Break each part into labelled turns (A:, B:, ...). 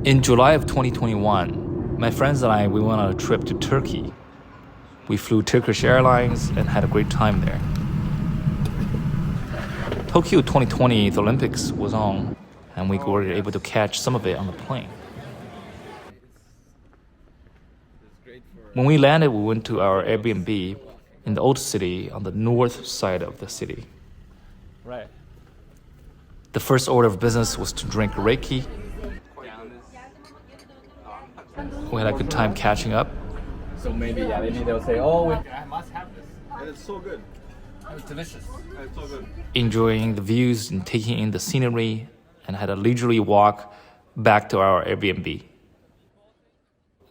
A: In July of 2021, my friends and I, we went on a trip to Turkey. We flew Turkish Airlines and had a great time there. Tokyo 2020, the Olympics was on, and we were able to catch some of it on the plane. When we landed, we went to our Airbnb in the old city on the north side of the city.
B: Right.
A: The first order of business was to drink Reiki. We had a good time catching up.
B: So maybe they'll say, oh, I must have this.
C: And it's so good.
B: It's delicious.
C: It's so good.
A: Enjoying the views and taking in the scenery, and had a leisurely walk back to our Airbnb.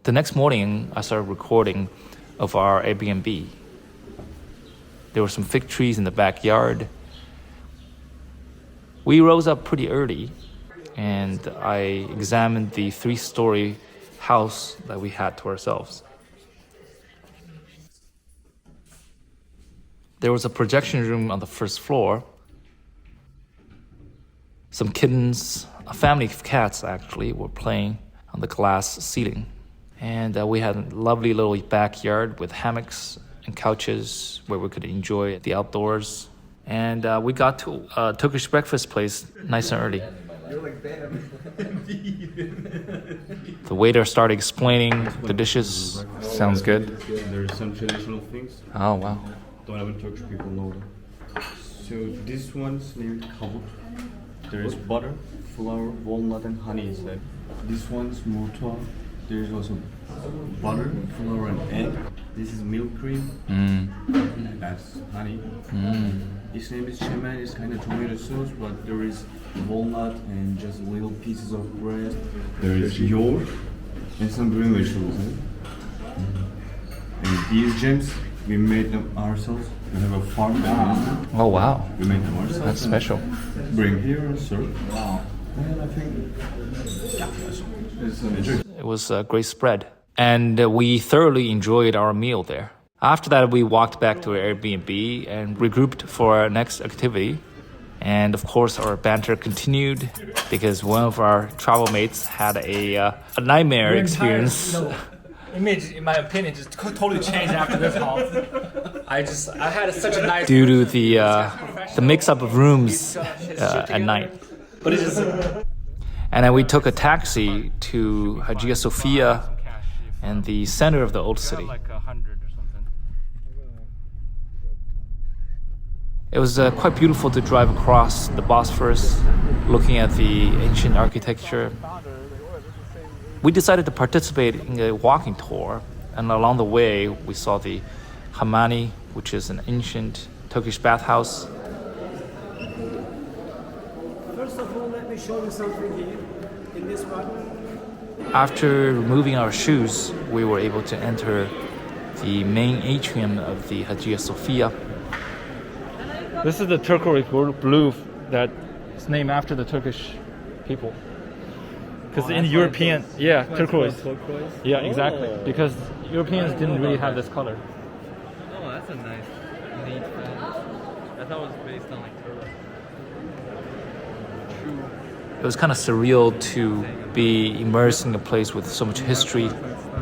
A: The next morning, I started recording of our Airbnb. There were some fig trees in the backyard. We rose up pretty early, and I examined the 3-story house that we had to ourselves. There was a projection room on the first floor. Some kittens, a family of cats actually, were playing on the glass ceiling. And we had a lovely little backyard with hammocks and couches where we could enjoy the outdoors. And we got to a Turkish breakfast place nice and early. The waiter started explaining the dishes. Sounds good.
D: There's some traditional things.
A: Oh, wow.
D: Don't even Turkish people know them. So this one's named kabut. There is butter, flour, walnut, and honey inside. This one's murta. There is also butter, flour, and egg. This is milk cream. That's honey. Its name is chemen. It's kind of tomato sauce, but there is walnut and just little pieces of bread. There is yogurt and some green vegetables. And these gems, we made them ourselves. We have a farm.
A: Oh, wow.
D: We made them ourselves.
A: That's special.
D: Bring here and serve. Wow. And I think it's an enjoy.
A: It was a great spread. And we thoroughly enjoyed our meal there. After that, we walked back to our Airbnb and regrouped for our next activity. And of course, our banter continued because one of our travel mates had a nightmare experience.
B: Image, in my opinion, just totally changed after this haul. I had such a nice...
A: Due to the mix-up of rooms at night.
B: But it's just...
A: And then we took a taxi to Hagia Sophia and the center of the old city. It was quite beautiful to drive across the Bosphorus, looking at the ancient architecture. We decided to participate in a walking tour, and along the way we saw the Hamani, which is an ancient Turkish bathhouse.
E: First of all, let me show you something here in this part.
A: After removing our shoes, we were able to enter the main atrium of the Hagia Sophia.
B: This is the turquoise blue that is named after the Turkish people. Because in European, turquoise. Yeah, exactly. Because Europeans didn't really have this color.
F: Oh, that's a nice, neat fact. I thought it was based on like turtle.
A: It was kind of surreal to be immersed in a place with so much history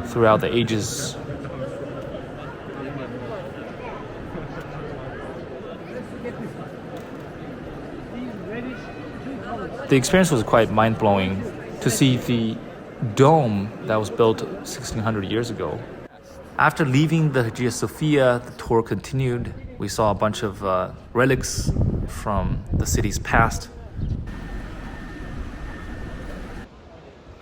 A: throughout the ages. The experience was quite mind-blowing to see the dome that was built 1600 years ago. After leaving the Hagia Sophia, the tour continued. We saw a bunch of relics from the city's past.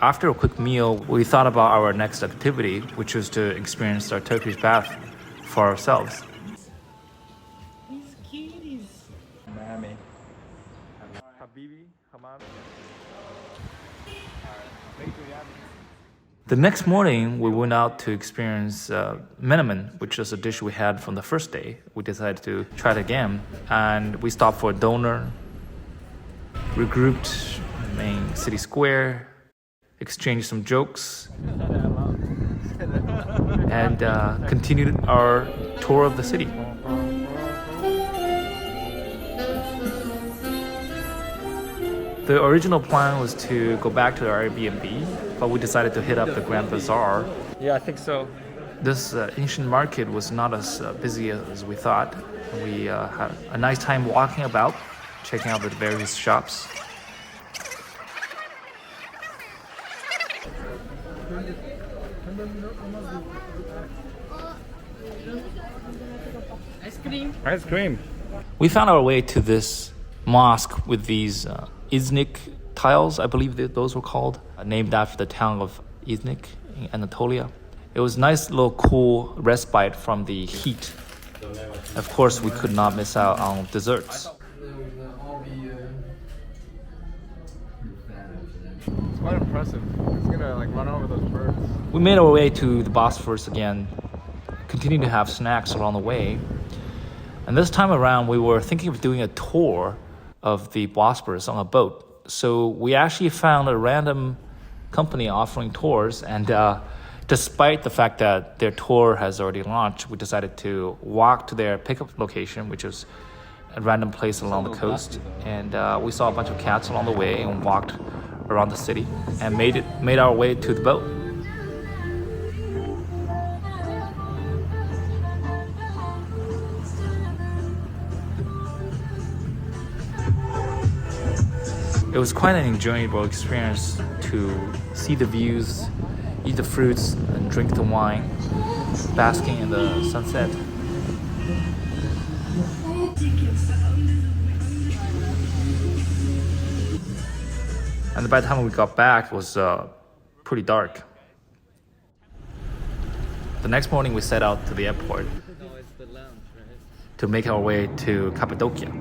A: After a quick meal, we thought about our next activity, which was to experience our Turkish bath for ourselves.
E: These kitties.
B: Miami.
A: The next morning, we went out to experience menemen, which is a dish we had from the first day. We decided to try it again, and we stopped for a doner, regrouped in the main city square, exchanged some jokes, and continued our tour of the city. The original plan was to go back to our Airbnb, but we decided to hit up the Grand Bazaar.
B: Yeah, I think so.
A: This ancient market was not as busy as we thought. We had a nice time walking about, checking out the various shops.
B: Ice cream.
A: We found our way to this mosque with these Iznik tiles, I believe that those were called, named after the town of Iznik in Anatolia. It was a nice little cool respite from the heat. Of course, we could not miss out on desserts.
B: It's quite impressive. It's gonna like run over those birds.
A: We made our way to the Bosphorus again, continuing to have snacks along the way. And this time around, we were thinking of doing a tour of the Bosphorus on a boat. So we actually found a random company offering tours, and despite the fact that their tour has already launched, we decided to walk to their pickup location, which is a random place along the coast. And we saw a bunch of cats along the way and walked around the city and made our way to the boat. It was quite an enjoyable experience to see the views, eat the fruits, and drink the wine, basking in the sunset. And by the time we got back, it was pretty dark. The next morning, we set out to the airport to make our way to Cappadocia.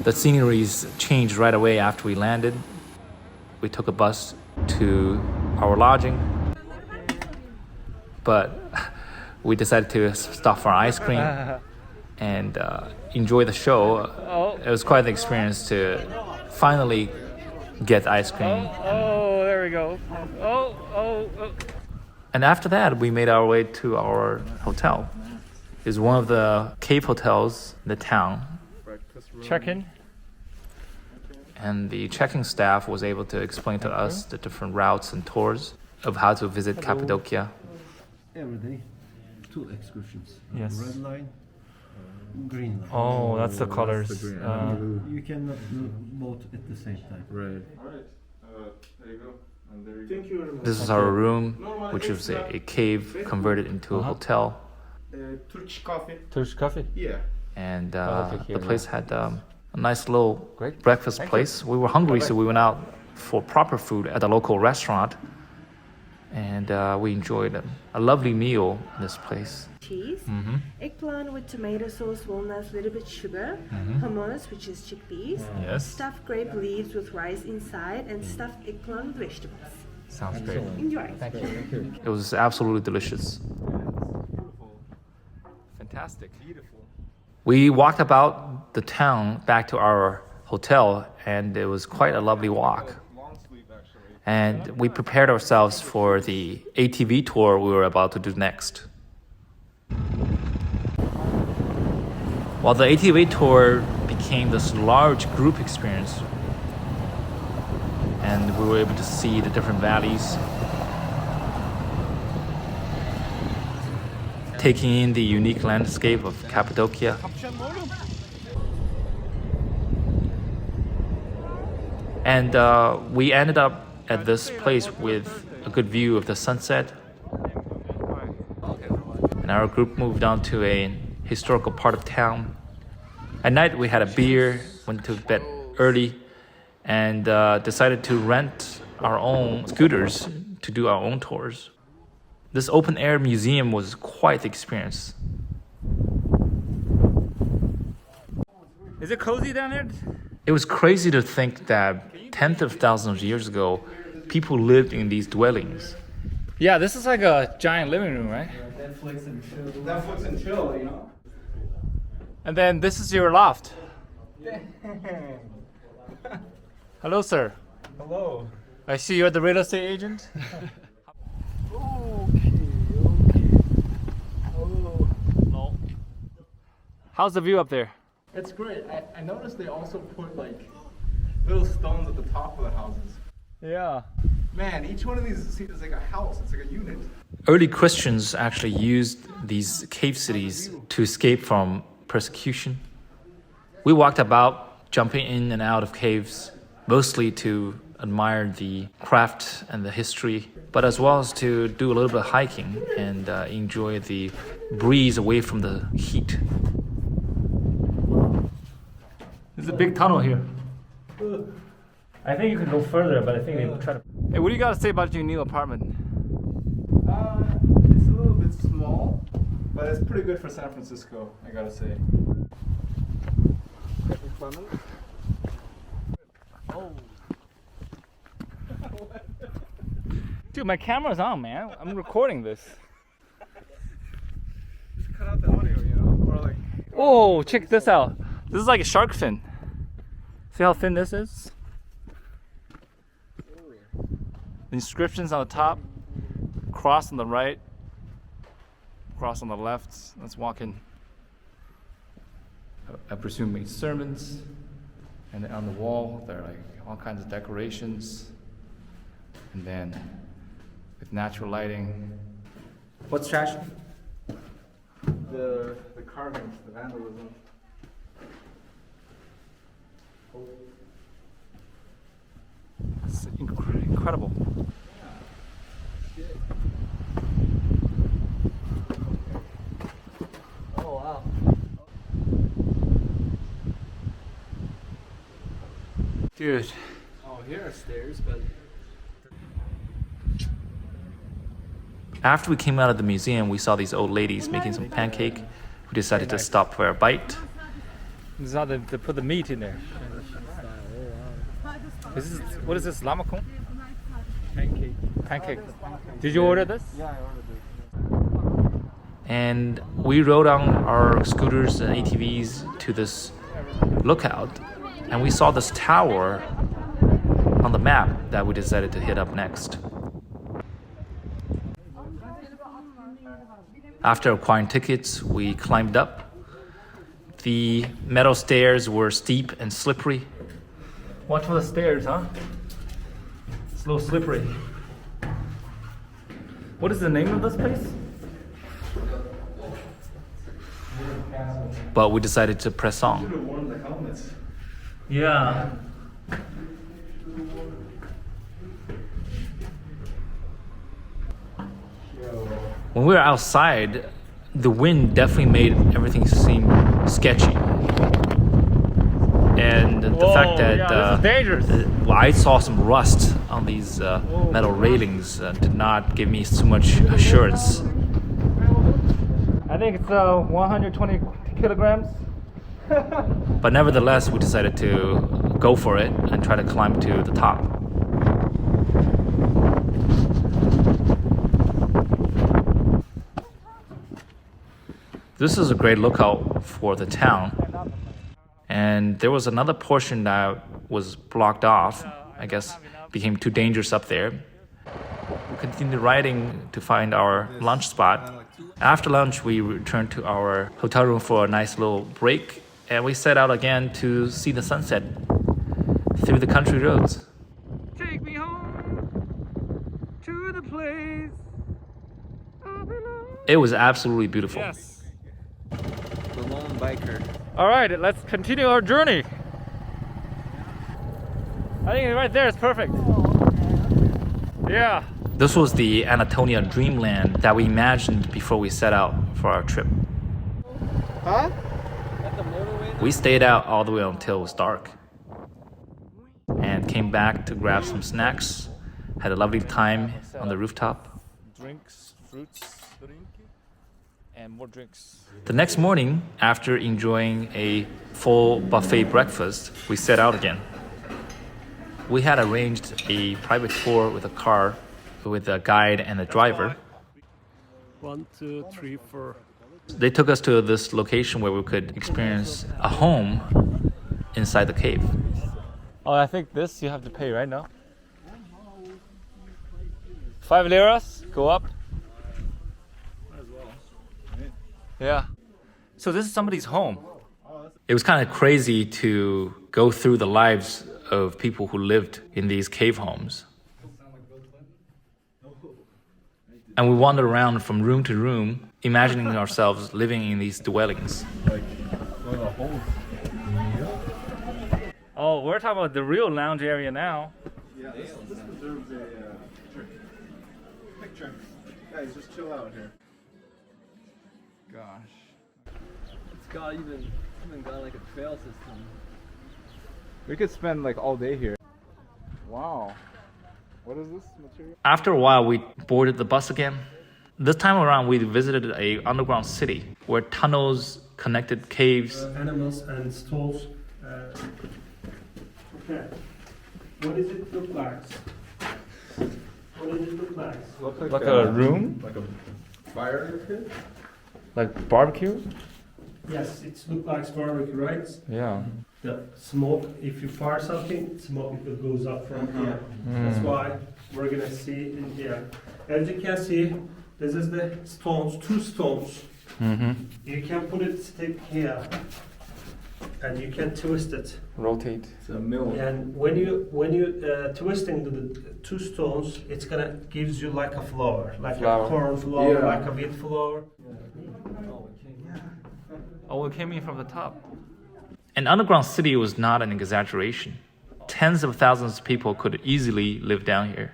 A: The sceneries changed right away after we landed. We took a bus to our lodging, but we decided to stop for ice cream and enjoy the show. It was quite an experience to finally get ice cream.
B: Oh, there we go.
A: And after that, we made our way to our hotel. It's one of the cave hotels in the town.
B: Check-in.
A: And the checking staff was able to explain to us the different routes and tours of how to visit Cappadocia.
E: Every day, 2 excursions.
B: Yes.
E: Red line, green line.
B: Oh, that's the colors.
E: You cannot do both at the same time.
D: Right.
C: There you go. And there you go. Thank you very much.
A: This is our room, which was a cave converted into a hotel.
C: Turkish coffee.
B: Turkish coffee.
C: Yeah.
A: And
B: take care
A: the
B: of
A: place had a nice little breakfast place. We were hungry, so we went out for proper food at a local restaurant. And we enjoyed a lovely meal in this place.
G: Cheese, eggplant with tomato sauce, walnuts, little bit sugar, hummus, which is chickpeas,
A: Yes.
G: stuffed grape leaves with rice inside, and stuffed eggplant with vegetables.
A: Sounds great.
G: Enjoy.
B: Thank you.
A: It was absolutely delicious. Fantastic.
C: Beautiful.
A: We walked about the town back to our hotel, and it was quite a lovely walk.
C: Long sleeve, actually.
A: And we prepared ourselves for the ATV tour we were about to do next. While the ATV tour became this large group experience, and we were able to see the different valleys, taking in the unique landscape of Cappadocia. And we ended up at this place with a good view of the sunset. And our group moved on to a historical part of town. At night, we had a beer, went to bed early, and decided to rent our own scooters to do our own tours. This open-air museum was quite the experience.
B: Is it cozy down there?
A: It was crazy to think that tens of thousands of years ago, people lived in these dwellings.
B: Yeah, this is like a giant living room, right?
C: Netflix and chill, you know?
B: And then this is your loft. Hello, sir.
C: Hello.
B: I see you're the real estate agent.
C: Oh.
B: How's the view up there?
H: It's great. I noticed they also put like
C: little stones at the top of the houses.
B: Yeah.
C: Man, each one of these is like a house. It's like a unit.
A: Early Christians actually used these cave cities to escape from persecution. We walked about, jumping in and out of caves, mostly to admire the craft and the history, but as well as to do a little bit of hiking and enjoy the breeze away from the heat. There's a big tunnel here. I think you can go further, but I think they try to... Hey, what do you got to say about your new apartment?
C: It's a little bit small, but it's pretty good for San Francisco, I gotta say.
B: Dude, my camera's on, man. I'm recording this.
C: Just cut out the audio, you know? Or like...
B: Oh, check this out. This is like a shark fin. See how thin this is? The inscriptions on the top, cross on the right, cross on the left. Let's walk in. I presume it's sermons. And then on the wall, there are like all kinds of decorations. And then with natural lighting. What's trash?
C: The carvings, the vandalism.
B: It's incredible.
F: Oh wow.
B: Dude.
F: Oh, here are stairs, but
A: After we came out of the museum, we saw these old ladies making some pancake. We decided to stop for a bite.
B: This is how they put the meat in there. What is this, lamakon? Pancake. Did you order this?
C: Yeah, I ordered it.
A: And we rode on our scooters and ATVs to this lookout. And we saw this tower on the map that we decided to hit up next. After acquiring tickets, we climbed up. The metal stairs were steep and slippery.
B: Watch for the stairs, huh? It's a little slippery. What is the name of this place?
A: But we decided to press on.
C: Should have worn the helmets.
B: Yeah.
A: When we were outside, the wind definitely made everything seem sketchy. And the fact that
B: this is dangerous.
A: I saw some rust on these metal railings did not give me too much assurance.
B: I think it's 120 kilograms.
A: But nevertheless, we decided to go for it and try to climb to the top. This is a great lookout for the town. And there was another portion that was blocked off. I guess became too dangerous up there. We continued riding to find our lunch spot. After lunch, we returned to our hotel room for a nice little break. And we set out again to see the sunset through the country roads.
B: Take me home to the place.
A: It was absolutely beautiful.
B: Yes.
F: the lone biker.
B: All right, let's continue our journey. I think right there is perfect. Yeah.
A: This was the Anatolia dreamland that we imagined before we set out for our trip.
C: Huh?
A: We stayed out all the way until it was dark and came back to grab some snacks. Had a lovely time on the rooftop.
B: Drinks, fruits, and more drinks.
A: The next morning, after enjoying a full buffet breakfast, we set out again. We had arranged a private tour with a car with a guide and a driver.
E: 1, 2, 3, 4.
A: They took us to this location where we could experience a home inside the cave.
B: Oh, I think this you have to pay right now. 5 liras, go up. Yeah. So this is somebody's home.
A: It was kind of crazy to go through the lives of people who lived in these cave homes. And we wandered around from room to room, imagining ourselves living in these dwellings.
B: Oh, we're talking about the real lounge area now.
C: Yeah, this deserves a picture. Guys, just chill out here. Gosh.
F: It's got even got like a trail system.
C: We could spend like all day here. Wow. What is this material?
A: After a while, we boarded the bus again. This time around, we visited a underground city where tunnels connected caves.
E: Animals and stalls. Okay. What does it look like? What does it look like?
B: Like a room?
C: Like a fire pit?
B: Like barbecue?
E: Yes, it looks like barbecue, right?
B: Yeah.
E: The smoke, if you fire something, smoke it goes up from here. That's why we're gonna see in here. As you can see, this is the stones, 2 stones. You can put it stick here, and you can twist it.
B: Rotate.
C: It's a mill.
E: And when you twisting the 2 stones, it's gonna gives you like a flower, like
B: Flower.
E: a corn flower,
C: Yeah.
E: like a wheat flower.
B: Oh, it came in from the top.
A: An underground city was not an exaggeration. Tens of thousands of people could easily live down here.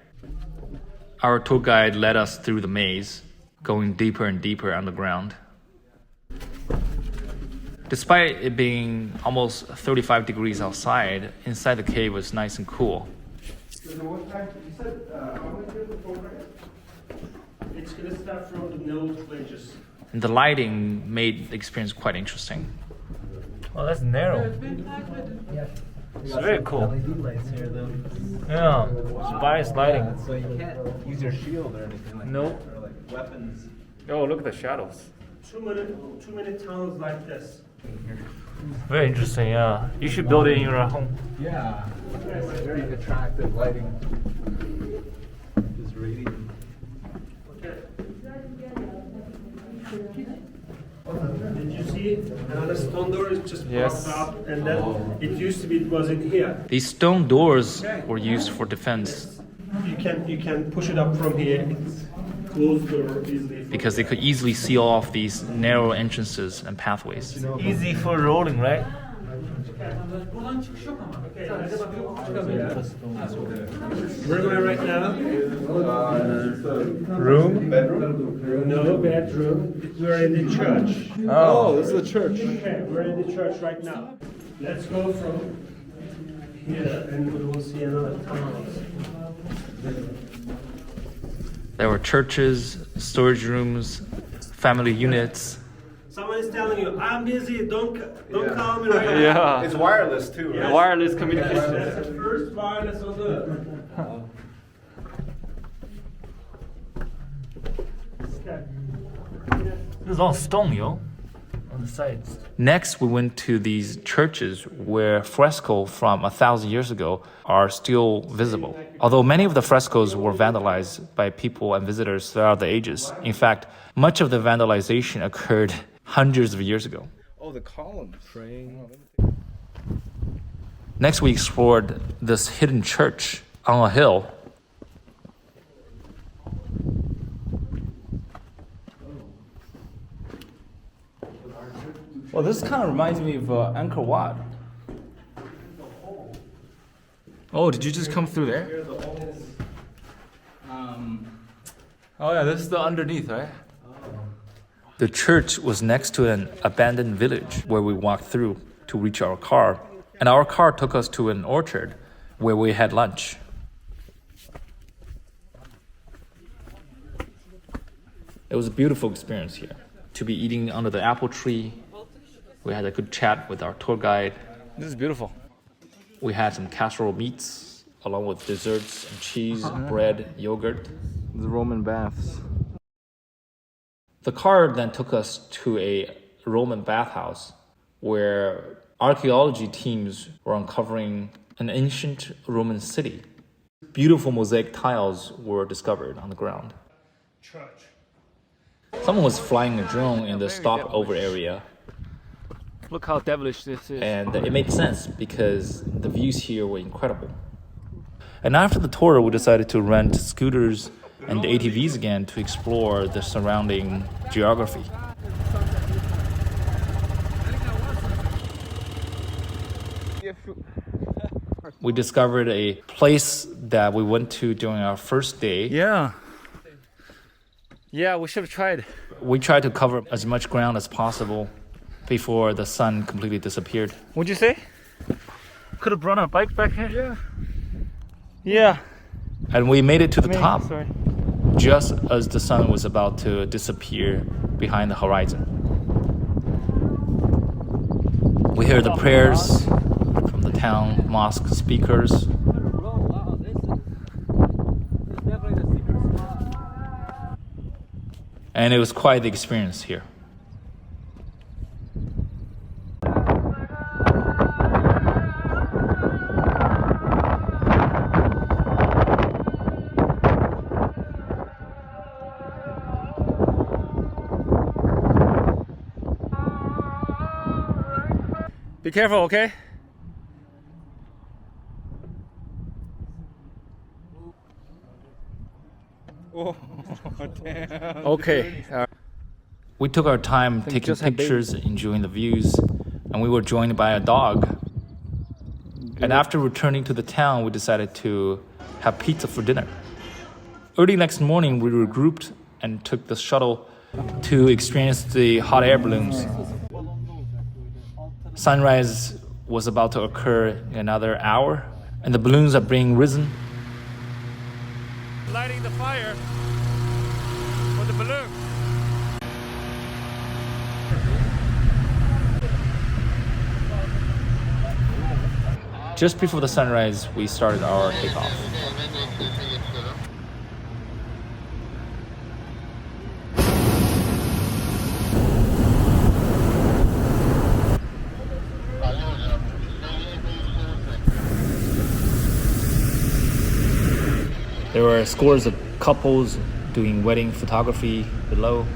A: Our tour guide led us through the maze, going deeper and deeper underground. Despite it being almost 35 degrees outside, inside the cave was nice and cool.
E: So what time, you said, how many years before that? It's gonna start from the nose ledges.
A: And the lighting made the experience quite interesting.
B: Oh, that's narrow. It's very cool.
F: LED lights here though.
B: Yeah. It's biased lighting.
F: So you can't use your shield or anything like
B: Nope.
F: that. Or like weapons.
B: Oh, look at the shadows.
E: 2-minute tunnels like this.
B: Very interesting, yeah. You should build it in your home.
F: Yeah. It's very attractive lighting. Just radiant.
E: Did you see another stone door? It just
B: Yes.
E: popped up, and then it used to be, it was in here.
A: These stone doors were used for defense
E: You can push it up from here. It's closed door easily.
A: because they could easily seal off these narrow entrances and pathways.
B: Easy for rolling, right?
E: Where am I right now?
B: Room?
E: No bedroom. We're in the church.
B: Oh,
C: this is the church.
E: Okay, we're in the church right now. Let's go from here, and we will see another tunnel.
A: There were churches, storage rooms, family units.
E: Someone is telling you, "I'm busy. Don't call me right now."
B: Yeah.
C: It's wireless too, right?
B: Wireless communication.
E: That's the first wireless on the.
B: This is all stone, yo. On the sides.
A: Next, we went to these churches where frescoes from 1,000 years ago are still visible. Although many of the frescoes were vandalized by people and visitors throughout the ages. In fact, much of the vandalization occurred hundreds of years ago.
C: Oh, the columns.
A: Next, we explored this hidden church on a hill.
B: Well, this kind of reminds me of Angkor Wat. Oh, did you just come through there? Oh yeah, this is the underneath, right?
A: The church was next to an abandoned village where we walked through to reach our car. And our car took us to an orchard where we had lunch. It was a beautiful experience here. To be eating under the apple tree. We had a good chat with our tour guide.
B: This is beautiful.
A: We had some casserole meats along with desserts and cheese, bread, yogurt.
C: The Roman baths.
A: The car then took us to a Roman bathhouse where archaeology teams were uncovering an ancient Roman city. Beautiful mosaic tiles were discovered on the ground.
E: Church.
A: Someone was flying a drone in the stopover area.
B: Look how devilish this is.
A: And it made sense because the views here were incredible. And after the tour, we decided to rent scooters and ATVs again to explore the surrounding geography. We discovered a place that we went to during our first day.
B: Yeah. Yeah, we should have tried.
A: We tried to cover as much ground as possible before the sun completely disappeared.
B: What'd you say? Could have brought our bike back here? Yeah. Yeah.
A: And we made it to the top
B: Sorry.
A: just as the sun was about to disappear behind the horizon. We heard the prayers from the town mosque speakers. And it was quite the experience here.
B: Be careful, okay? Oh, damn. Okay.
A: We took our time taking
B: just had
A: pictures, enjoying the views, and we were joined by a dog. And after returning to the town, we decided to have pizza for dinner. Early next morning, we regrouped and took the shuttle to experience the hot air balloons. Sunrise was about to occur in another hour, and the balloons are being risen.
B: Lighting the fire with the balloon.
A: Just before the sunrise, we started our takeoff. There were scores of couples doing wedding photography below.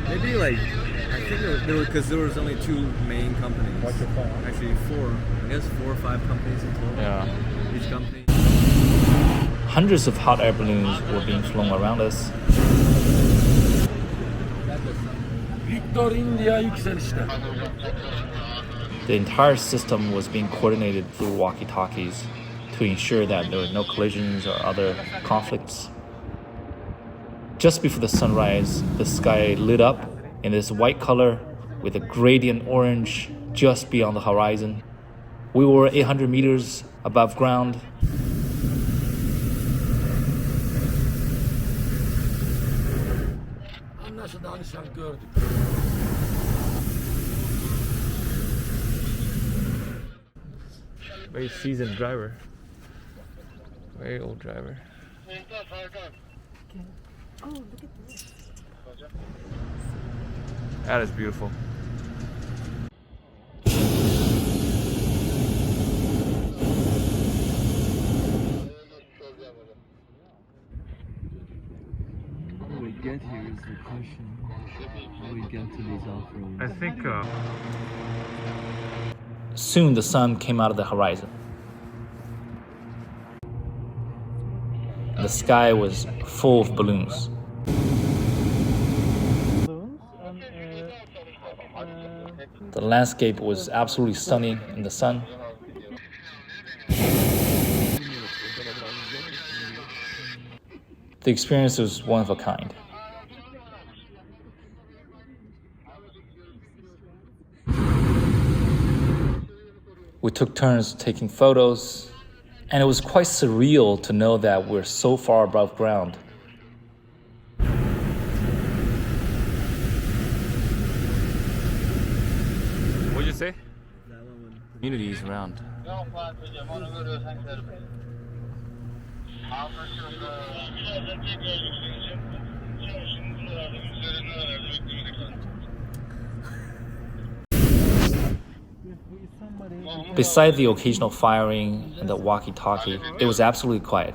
D: Maybe like, I think because there was only 2 main companies. Actually 4. I guess 4 or 5 companies in total.
A: Yeah.
D: Each company.
A: Hundreds of hot air balloons were being flown around us. The entire system was being coordinated through walkie-talkies to ensure that there were no collisions or other conflicts. Just before the sunrise, the sky lit up in this white color with a gradient orange just beyond the horizon. We were 800 meters above ground.
B: Very seasoned driver. Very old driver.
G: Oh, look at this.
B: That is beautiful.
D: How do we get here is the question. How do we get to these off-roads?
B: I think
A: Soon the sun came out of the horizon. The sky was full of balloons. The landscape was absolutely stunning in the sun. The experience was one of a kind. We took turns taking photos, and it was quite surreal to know that we're so far above ground.
B: what'd you say?
A: Communities around. Beside the occasional firing and the walkie-talkie, it was absolutely quiet.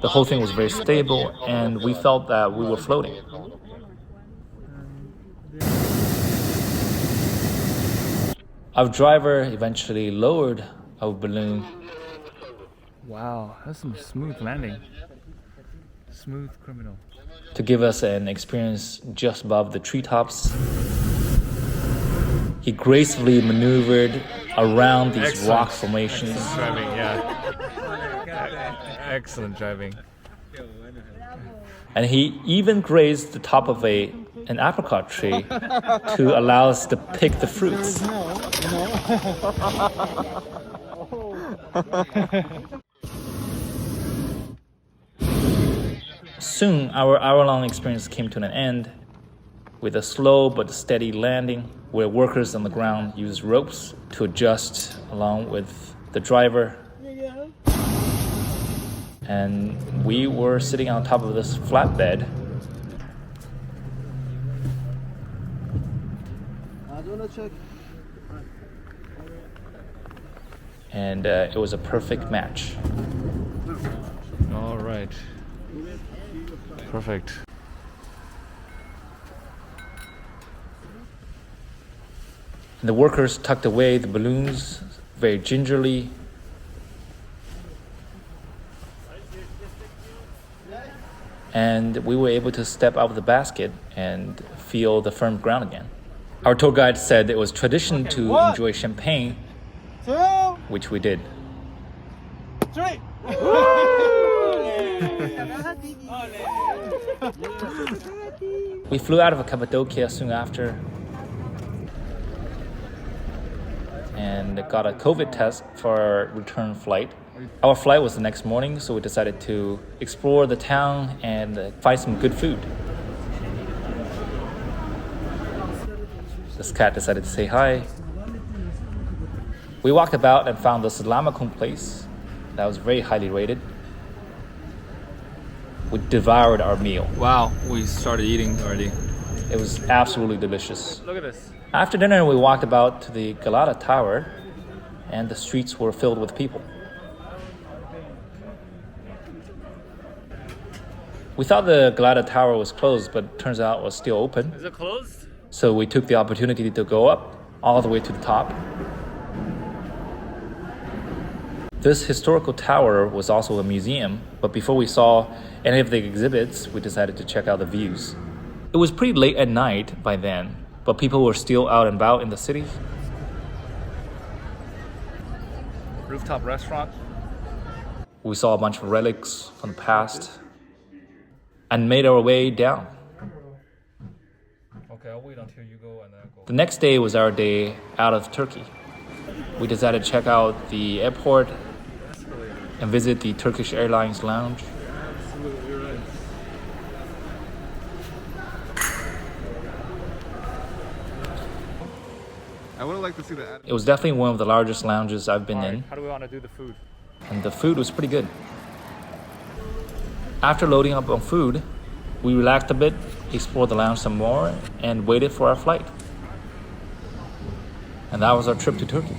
A: The whole thing was very stable, and we felt that we were floating. Our driver eventually lowered our balloon.
B: Wow, that's some smooth landing. Smooth criminal.
A: To give us an experience just above the treetops. He gracefully maneuvered around these rock formations.
B: Excellent driving, yeah. Excellent driving.
A: And he even grazed the top of an apricot tree to allow us to pick the fruits. Soon, our hour-long experience came to an end with a slow but steady landing where workers on the ground used ropes to adjust along with the driver. And we were sitting on top of this flatbed. And it was a perfect match.
B: All right. Perfect.
A: And the workers tucked away the balloons very gingerly. And we were able to step out of the basket and feel the firm ground again. Our tour guide said it was tradition to enjoy champagne, which we did. We flew out of Cappadocia soon after and got a COVID test for our return flight. Our flight was the next morning, so we decided to explore the town and find some good food. This cat decided to say hi. We walked about and found this Lamakun place that was very highly rated. We devoured our meal.
B: Wow, we started eating already.
A: It was absolutely delicious.
B: Look at this.
A: After dinner, we walked about to the Galata Tower, and the streets were filled with people. We thought the Galata Tower was closed, but turns out it was still open.
B: Is it closed?
A: So we took the opportunity to go up all the way to the top. This historical tower was also a museum, but before we saw any of the exhibits, we decided to check out the views. It was pretty late at night by then, but people were still out and about in the city.
B: Rooftop restaurant.
A: We saw a bunch of relics from the past and made our way down.
B: Okay, I'll wait until you go and then go.
A: The next day was our day out of Turkey. We decided to check out the airport and visit the Turkish Airlines lounge.
B: Absolutely right.
C: I would like to see the.
A: It was definitely one of the largest lounges I've been in,
B: How do we want to do the food?
A: and the food was pretty good. After loading up on food, we relaxed a bit, explored the lounge some more, and waited for our flight. And that was our trip to Turkey.